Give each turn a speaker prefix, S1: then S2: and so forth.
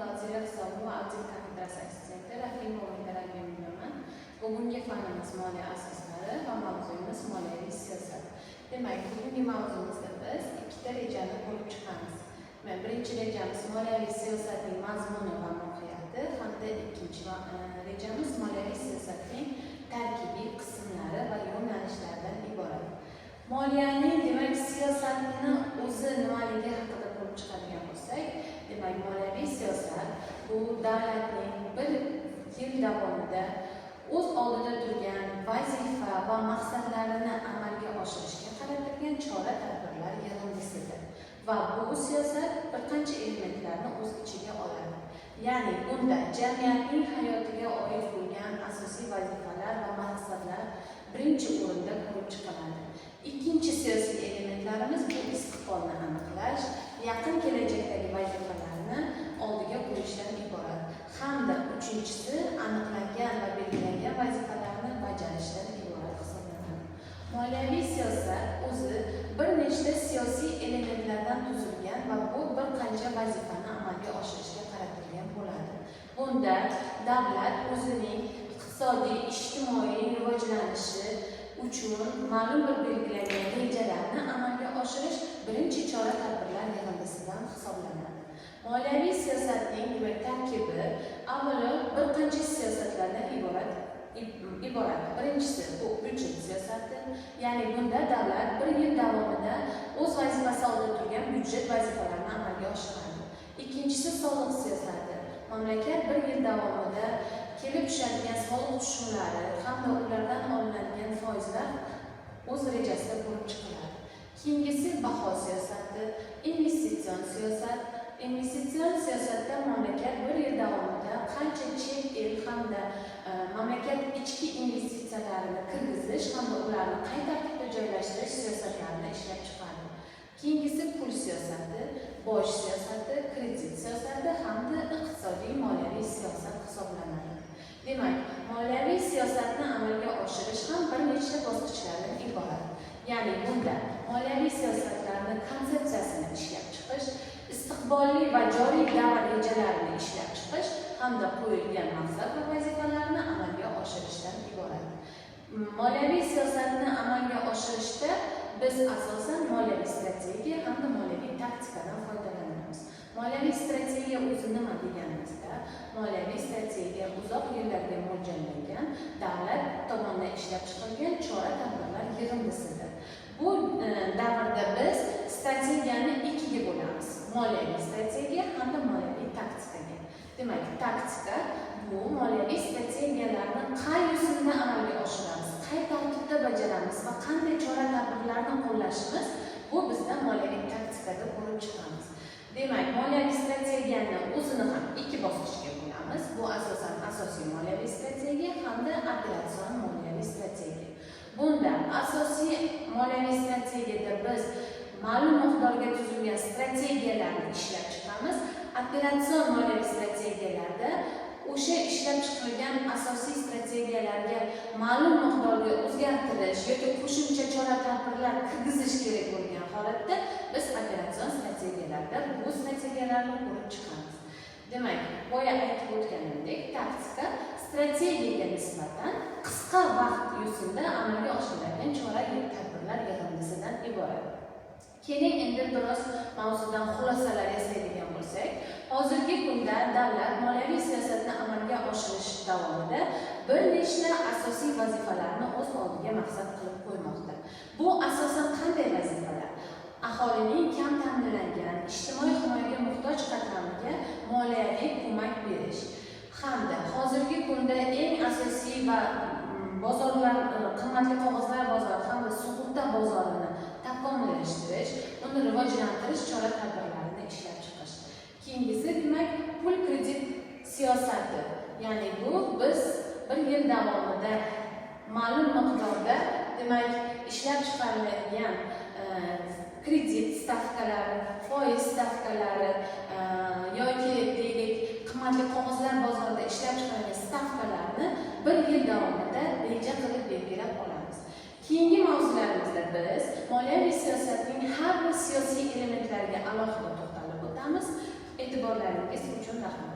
S1: vaziri hisobi va audit kafedrasi assistenti Rahimova Umida Rabimovman. Bugungi fanimiz moliya asoslari va mavzuyimiz moliyaviy siyosat. Demak, bugungi mavzumizda biz ikkita rejani ko'rib chiqamiz. Birinchi rejamiz moliyaviy siyosatning mazmuni va mohiyati hamda ikkinchi rejamiz moliyaviy siyosatning tarkibiy qismlari va yo'nalishlaridan iborat. Moliyaning demak siyosatni o'zi nimaligi haqida ko'rib chiqadigan bo'lsak, demak moliyaviy siyosat bu davlatning bir yil davomida o'z oldida turgan vazifa va maqsadlarini amalga oshirishga qaratilgan chora-tadbirlar yig'indisidir va bu siyosat bir qancha elementlarni o'z ichiga oladi. Ya'ni bunda jamiyatning hayotiga oid bo'lgan asosiy vazifalar va maqsadlar birinchi o'rinda ko'rib chiqiladi. Ikkinchi siyosiy elementlarimiz bu istiqbolni aniqlash, yaqin kelajakdagi vazifalarni oldiga qo'yishdan iborat. Hamda uchinchisi aniqlangan va belgilangan vazifalarni bajarishdan iborat hisoblanadi. Moliyaviy siyosat o'zi bir nechta siyosiy elementlardan tuzilgan va bu bir qancha vazifani amalga oshirishga qaratilgan bo'ladi. Bunda davlat o'zining iqtisodiy, ijtimoiy rivojlanishi uchun ma'lum bir belgilangan rejalarni amalga oshirish birinchi chora-tadbirlar yig'indisidan hisoblanadi. Moliyaviy siyosatning tarkibi avvalo bir qancha siyosatlardan iborat. Birinchisi bu byudjet siyosati, ya'ni bunda davlat bir yil davomida o'z vazifasi oldida turgan byudjet vazifalarini amalga oshiradi. Ikkinchisi soliq siyosati. Mamlakat bir yil davomida kelib tushadigan soliq tushumlari hamda ulardan olinadigan foizlar o'z rejasida ko'rib chiqiladi. Keyingisi baho siyosati, investitsion siyosat. Investitsion siyosatda mamlakat bir yil davomida qancha chet el hamda mamlakat ichki investitsiyalarini kirgizish hamda ularni qay tartibda joylashtirish siyosatlarini ishlab chiqadi. Keyingisi pul siyosati, boj siyosati, kredit siyosati hamda iqtisodiy moliyaviy siyosat hisoblanadi. Demak, moliyaviy siyosatni amalga oshirish ham bir nechta bosqichlardan iborat. Ya'ni bunda moliyaviy siyosatlarni konsepsiyasini ishlab chiqish, istiqbolli va joriy davr rejalarini ishlab chiqish hamda qo'yilgan maqsad va vazifalarni amalga oshirishdan iborat. Moliyaviy siyosatni amalga oshirishda biz asosan moliyaviy strategiya hamda moliyaviy taktikadan foydalanamiz. Moliyaviy strategiya o'zi nima deganimizda, moliyaviy strategiya uzoq yillarga mo'ljallangan davlat tomonidan ishlab chiqilgan chora-tadbirlar yig'indisidir. Bu davrda biz strategiyani ikkiga bo'lamiz: moliyaviy strategiya hamda moliyaviy taktikaga. Demak, taktika bu moliyaviy strategiyalarni qay yo'sinda amalga oshiramiz, qay tartibda bajaramiz va qanday chora-tadbirlarni qo'llashimiz bu bizda moliyaviy taktikada ko'rib chiqamiz. Demak, moliyaviy strategiyani o'zini ham ikki bosqichga bo'lamiz. Bu asosan asosiy moliyaviy strategiya hamda operatsion moliyaviy strategiya. Bunda asosiy moliyaviy strategiyada biz ma'lum miqdorga tuzilgan strategiyalarni ishlab chiqamiz. Operatsion moliyaviy strategiyalarda o'sha ishlab chiqilgan asosiy strategiyalarga ma'lum miqdorga o'zgartirish yoki qo'shimcha chora-tadbirlar kirgizish kerak bo'lgan holatda biz operatsion strategiyalarda bu strategiyalarni ko'rib chiqamiz. Demak, boya aytib o'tganimdek, taktika strategiyaga nisbatan qisqa vaqt yo'sinda amalga oshiriladigan chora-tadbirlar yig'indisidan iborat. Keling endi biroz mavzudan xulosalar yasaydigan bo'lsak, hozirgi kunda davlat moliyaviy siyosatni amalga oshirish davomida bir nechta asosiy vazifalarni o'z oldiga maqsad qilib qo'ymoqda. Bu asosan qanday vazifalar? Aholining kam ta'minlangan, ijtimoiy himoyaga muhtoj qatlamiga moliyaviy ko'mak berish hamda hozirgi kunda eng asosiy va bozorlar, qimmatli qog'ozlar bozori hamda sug'urta bozorini takomillashtirish, uni rivojlantirish chora-tadbirlarini ishlab chiqish. Keyingisi demak pul kredit siyosati. Ya'ni bu biz bir yil davomida ma'lum miqdorda demak ishlab chiqariladigan kredit stavkalari, foiz stavkalari yoki deylik qimmatli qog'ozlar bozorida ishlab chiqarilgan stavkalarni bir yil davomida reja qilib belgilab olamiz. Keyingi mavzularimizda biz moliyaviy siyosatning har bir siyosiy elementlariga alohida to'xtalib o'tamiz. E'tiborlaringiz uchun rahmat.